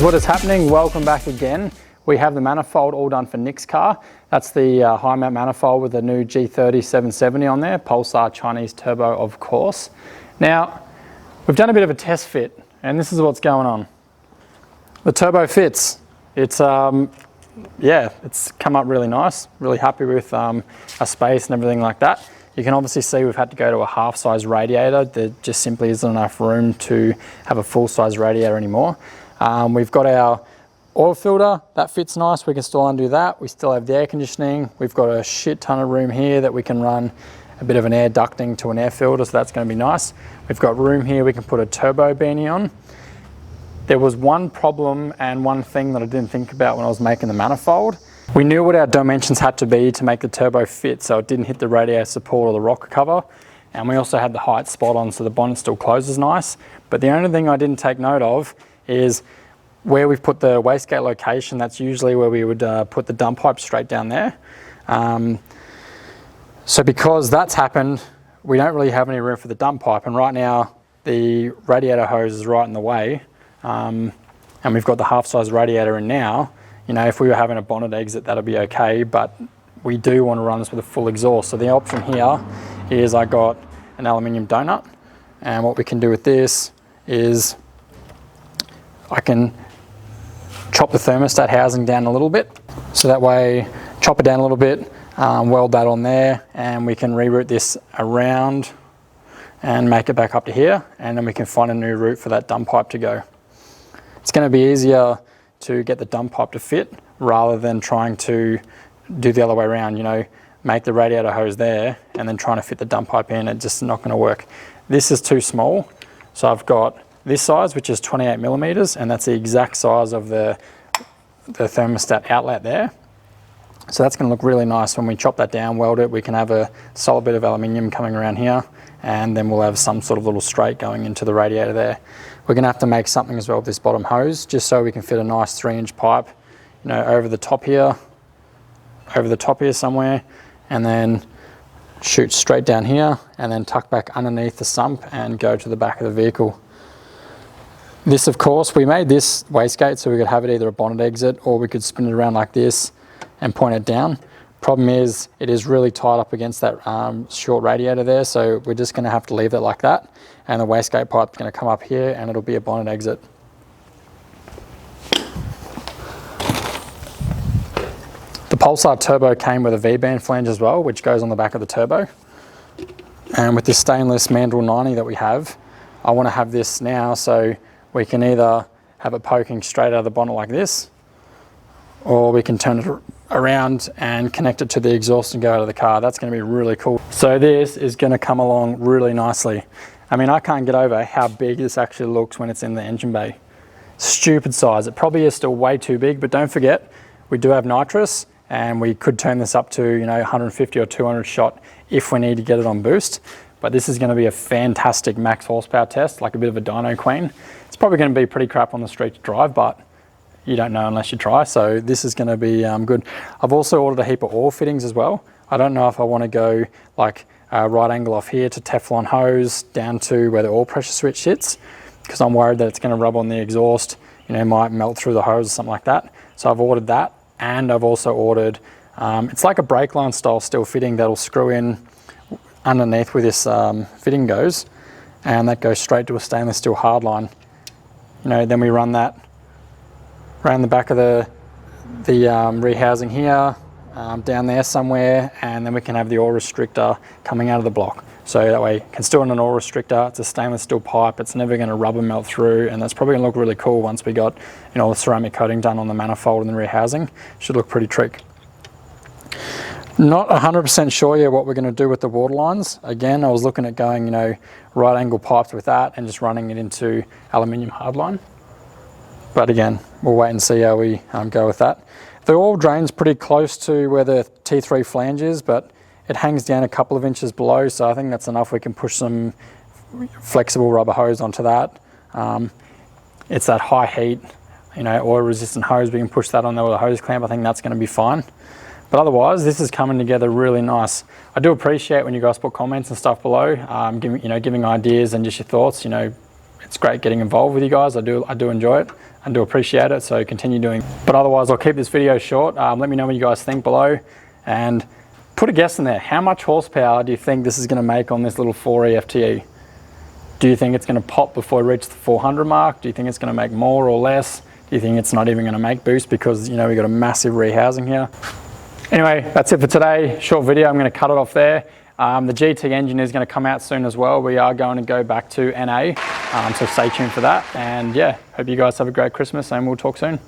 what is happening? Welcome back again. We have the manifold all done for Nick's car. That's the high mount manifold with the new G30 770 on there, Pulsar Chinese turbo of course. Now, we've done a bit of a test fit and this is what's going on. The turbo fits. It's yeah, it's come up really nice. Really happy with a space and everything like that. You can obviously see we've had to go to a half size radiator. There just simply isn't enough room to have a full size radiator anymore. We've got our oil filter, that fits nice. We can still undo that. We still have the air conditioning. We've got a shit ton of room here that we can run a bit of an air ducting to an air filter, so that's going to be nice. We've got room here we can put a turbo beanie on. There was one problem and one thing that I didn't think about when I was making the manifold. We knew what our dimensions had to be to make the turbo fit so it didn't hit the radiator support or the rocker cover. And we also had the height spot on so the bonnet still closes nice. But the only thing I didn't take note of is where we've put the wastegate location. That's usually where we would put the dump pipe straight down there. So because that's happened, we don't really have any room for the dump pipe. And right now the radiator hose is right in the way. And we've got the half size radiator in now. You know, if we were having a bonnet exit, that'll be okay, but we do want to run this with a full exhaust. So the option here is I got an aluminium donut, and what we can do with this is I can chop the thermostat housing down a little bit. So that way, chop it down a little bit, weld that on there, and we can reroute this around and make it back up to here, and then we can find a new route for that dump pipe to go. It's going to be easier to get the dump pipe to fit rather than trying to do the other way around, you know, make the radiator hose there and then trying to fit the dump pipe in. It's just not going to work. This is too small, so I've got this size, which is 28 millimeters, and that's the exact size of the thermostat outlet there. So that's going to look really nice. When we chop that down, weld it, we can have a solid bit of aluminium coming around here, and then we'll have some sort of little straight going into the radiator there. We're going to have to make something as well with this bottom hose, just so we can fit a nice 3-inch pipe, you know, over the top here somewhere, and then shoot straight down here, and then tuck back underneath the sump and go to the back of the vehicle. This, of course, we made this wastegate so we could have it either a bonnet exit or we could spin it around like this and point it down. Problem is, it is really tight up against that short radiator there, so we're just going to have to leave it like that, and the wastegate pipe's going to come up here and it'll be a bonnet exit. The Pulsar turbo came with a V-band flange as well, which goes on the back of the turbo. And with this stainless Mandrel 90 that we have, I want to have this now so we can either have it poking straight out of the bonnet like this, or we can turn it around and connect it to the exhaust and go out of the car. That's going to be really cool. So this is going to come along really nicely. I mean, I can't get over how big this actually looks when it's in the engine bay. Stupid size. It probably is still way too big, but don't forget, we do have nitrous, and we could turn this up to, you know, 150 or 200 shot if we need to get it on boost. But this is going to be a fantastic max horsepower test, like a bit of a dyno queen. It's probably going to be pretty crap on the street to drive, but you don't know unless you try, so this is going to be good. I've also ordered a heap of oil fittings as well. I don't know if I want to go like right angle off here to Teflon hose down to where the oil pressure switch sits, because I'm worried that it's going to rub on the exhaust, you know, might melt through the hose or something like that. So I've ordered that, and I've also ordered, it's like a brake line style steel fitting that'll screw in underneath where this fitting goes, and that goes straight to a stainless steel hard line. You know, then we run that around the back of the rehousing here, down there somewhere, and then we can have the oil restrictor coming out of the block. So that way, you can still run an oil restrictor. It's a stainless steel pipe. It's never going to rubber melt through, and that's probably going to look really cool once we got, you know, the ceramic coating done on the manifold and the rehousing. Should look pretty trick. Not 100% sure yet what we're going to do with the water lines. Again, I was looking at going, you know, right angle pipes with that and just running it into aluminium hardline. But again, we'll wait and see how we go with that. The oil drains pretty close to where the T3 flange is, but it hangs down a couple of inches below, so I think that's enough. We can push some flexible rubber hose onto that. It's that high heat, you know, oil resistant hose. We can push that on there with a hose clamp. I think that's going to be fine. But otherwise, this is coming together really nice. I do appreciate when you guys put comments and stuff below, giving ideas and just your thoughts. You know, it's great getting involved with you guys. I do enjoy it and do appreciate it, so continue doing it. But otherwise, I'll keep this video short. Let me know what you guys think below, and put a guess in there. How much horsepower do you think this is going to make on this little 4E FTE? Do you think it's going to pop before it reaches the 400 mark? Do you think it's going to make more or less? Do you think it's not even going to make boost because, you know, we've got a massive rehousing here? Anyway, that's it for today. Short video, I'm going to cut it off there. The GT engine is going to come out soon as well. We are going to go back to NA, so stay tuned for that. And yeah, hope you guys have a great Christmas, and we'll talk soon.